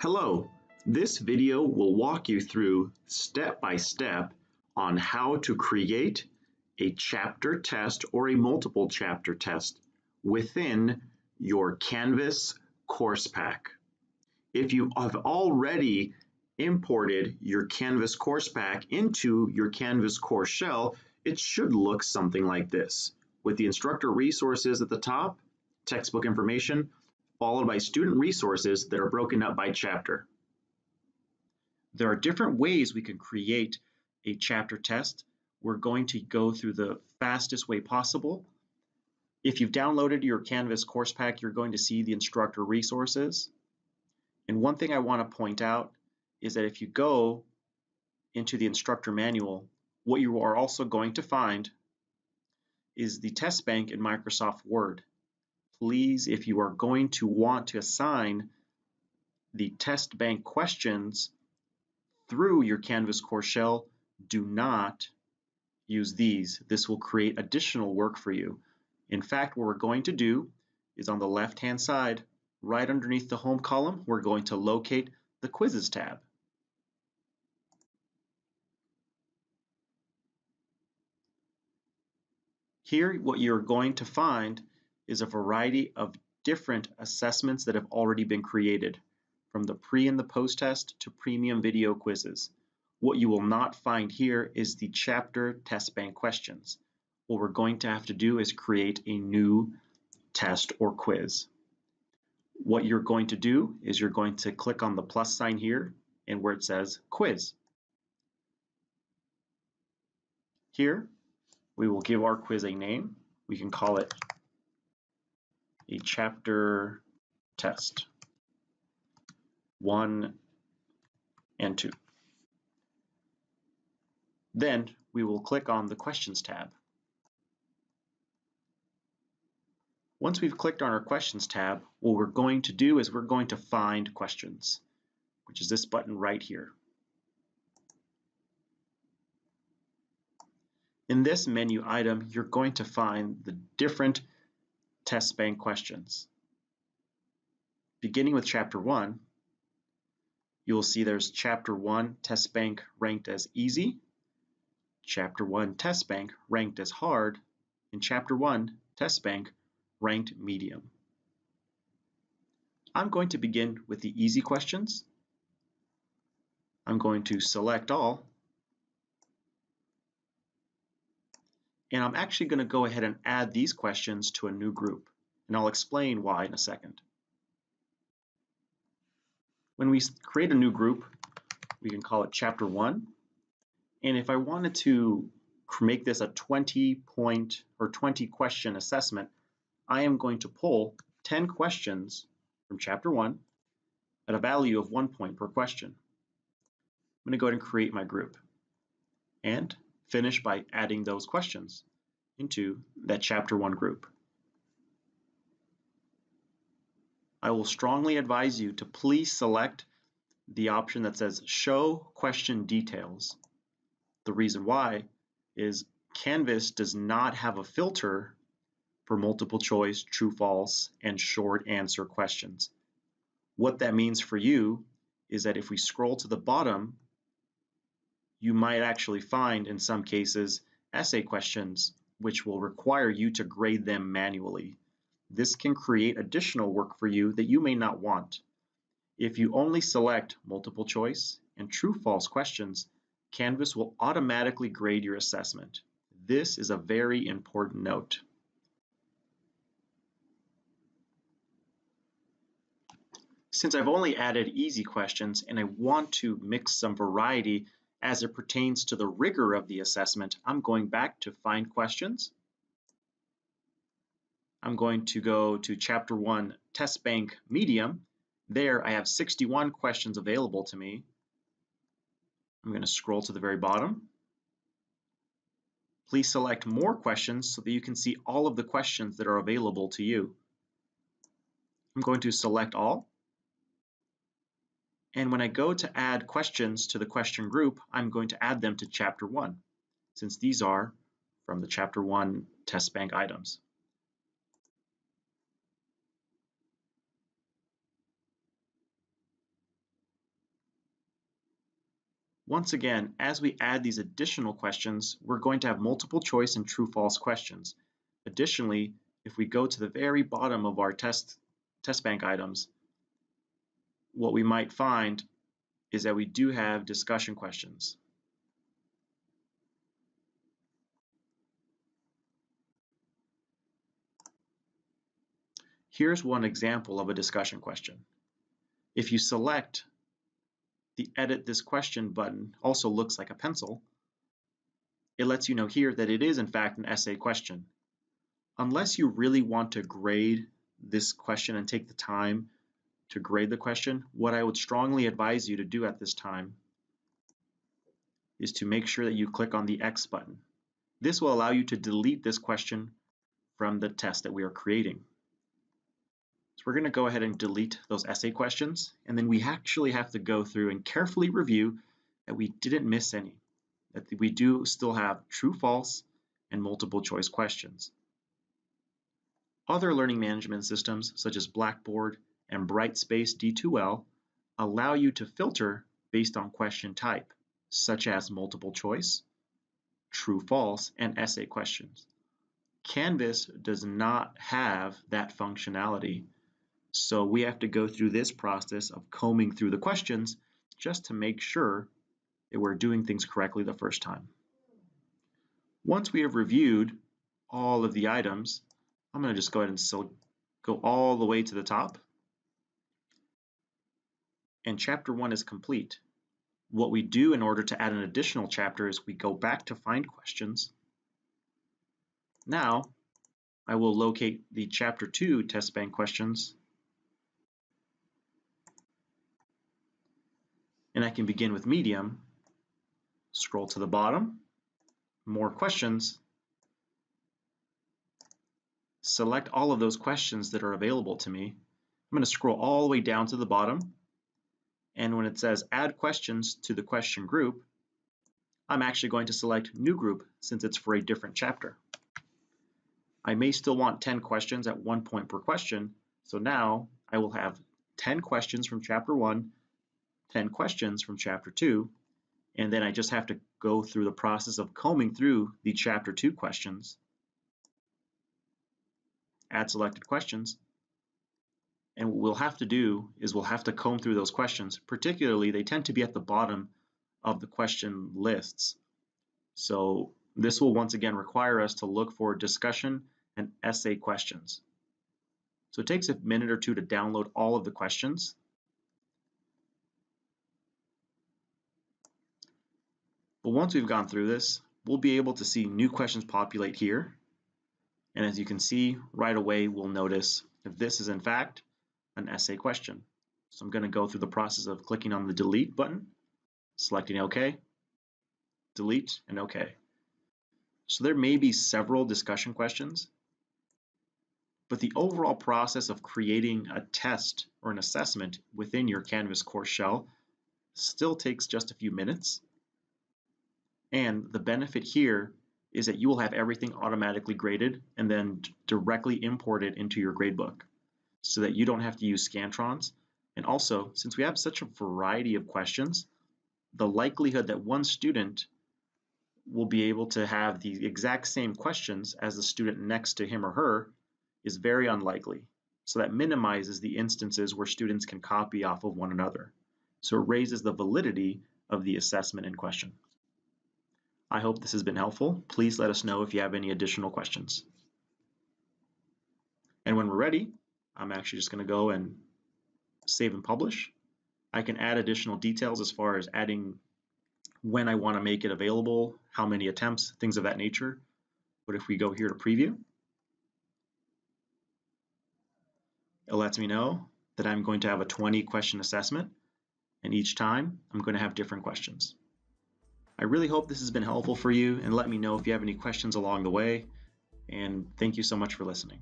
Hello, this video will walk you through step by step on how to create a chapter test or a multiple chapter test within your Canvas course pack. If you have already imported your Canvas course pack into your Canvas course shell, it should look something like this, with the instructor resources at the top, textbook information, followed by student resources that are broken up by chapter. There are different ways we can create a chapter test. We're going to go through the fastest way possible. If you've downloaded your Canvas course pack, you're going to see the instructor resources. And one thing I want to point out is that if you go into the instructor manual, what you are also going to find is the test bank in Microsoft Word. Please, if you are going to want to assign the test bank questions through your Canvas course shell, do not use these. This will create additional work for you. In fact, what we're going to do is on the left-hand side, right underneath the home column, we're going to locate the quizzes tab. Here, what you're going to find is a variety of different assessments that have already been created, from the pre and the post test to premium video quizzes. What you will not find here is the chapter test bank questions. What we're going to have to do is create a new test or quiz. What you're going to do is you're going to click on the plus sign here and where it says quiz. Here, we will give our quiz a name. We can call it a chapter test 1 and 2. Then we will click on the questions tab. Once we've clicked on our questions tab, what we're going to do is we're going to find questions, which is this button right here. In this menu item, you're going to find the different test bank questions. Beginning with chapter 1, you'll see there's chapter 1 test bank ranked as easy, chapter 1 test bank ranked as hard, and chapter 1 test bank ranked medium. I'm going to begin with the easy questions. I'm going to select all, and I'm actually going to go ahead and add these questions to a new group, and I'll explain why in a second. When we create a new group, we can call it chapter 1, and if I wanted to make this a 20-point or 20 question assessment, I am going to pull 10 questions from chapter 1 at a value of 1 point per question. I'm going to go ahead and create my group and finish by adding those questions into that chapter 1 group. I will strongly advise you to please select the option that says Show Question Details. The reason why is Canvas does not have a filter for multiple choice, true, false, and short answer questions. What that means for you is that if we scroll to the bottom, you might actually find in some cases essay questions which will require you to grade them manually. This can create additional work for you that you may not want. If you only select multiple choice and true-false questions, Canvas will automatically grade your assessment. This is a very important note. Since I've only added easy questions and I want to mix some variety as it pertains to the rigor of the assessment, I'm going back to Find Questions. I'm going to go to Chapter 1 Test Bank Medium. There I have 61 questions available to me. I'm going to scroll to the very bottom. Please select More Questions so that you can see all of the questions that are available to you. I'm going to select All. And when I go to add questions to the question group, I'm going to add them to Chapter 1, since these are from the Chapter 1 test bank items. Once again, as we add these additional questions, we're going to have multiple choice and true-false questions. Additionally, if we go to the very bottom of our test bank items, what we might find is that we do have discussion questions. Here's one example of a discussion question. If you select the Edit This Question button, also looks like a pencil, it lets you know here that it is in fact an essay question. Unless you really want to grade this question and take the time to grade the question, what I would strongly advise you to do at this time is to make sure that you click on the X button. This will allow you to delete this question from the test that we are creating. So we're going to go ahead and delete those essay questions, and then we actually have to go through and carefully review that we didn't miss any, that we do still have true, false, and multiple choice questions. Other learning management systems, such as Blackboard and Brightspace D2L, allow you to filter based on question type, such as multiple choice, true, false, and essay questions. Canvas does not have that functionality, so we have to go through this process of combing through the questions just to make sure that we're doing things correctly the first time. Once we have reviewed all of the items, I'm going to just go ahead and go all the way to the top. And chapter 1 is complete. What we do in order to add an additional chapter is we go back to Find Questions. Now, I will locate the chapter 2 test bank questions. And I can begin with medium, scroll to the bottom, more questions, select all of those questions that are available to me. I'm going to scroll all the way down to the bottom, and when it says add questions to the question group, I'm actually going to select new group since it's for a different chapter. I may still want 10 questions at 1 point per question, so now I will have 10 questions from chapter 1, 10 questions from chapter 2, and then I just have to go through the process of combing through the chapter 2 questions, add selected questions, and what we'll have to do is we'll have to comb through those questions. Particularly, they tend to be at the bottom of the question lists. So this will once again require us to look for discussion and essay questions. So it takes a minute or two to download all of the questions. But once we've gone through this, we'll be able to see new questions populate here. And as you can see, right away, we'll notice if this is in fact an essay question. So I'm going to go through the process of clicking on the delete button, selecting OK, delete, and OK. So there may be several discussion questions, but the overall process of creating a test or an assessment within your Canvas course shell still takes just a few minutes. And the benefit here is that you will have everything automatically graded and then directly imported into your gradebook so that you don't have to use Scantrons. And also, since we have such a variety of questions, the likelihood that one student will be able to have the exact same questions as the student next to him or her is very unlikely. So that minimizes the instances where students can copy off of one another. So it raises the validity of the assessment in question. I hope this has been helpful. Please let us know if you have any additional questions. And when we're ready, I'm actually just going to go and save and publish. I can add additional details as far as adding when I want to make it available, how many attempts, things of that nature. But if we go here to preview, it lets me know that I'm going to have a 20 question assessment, and each time I'm going to have different questions. I really hope this has been helpful for you, and let me know if you have any questions along the way, and thank you so much for listening.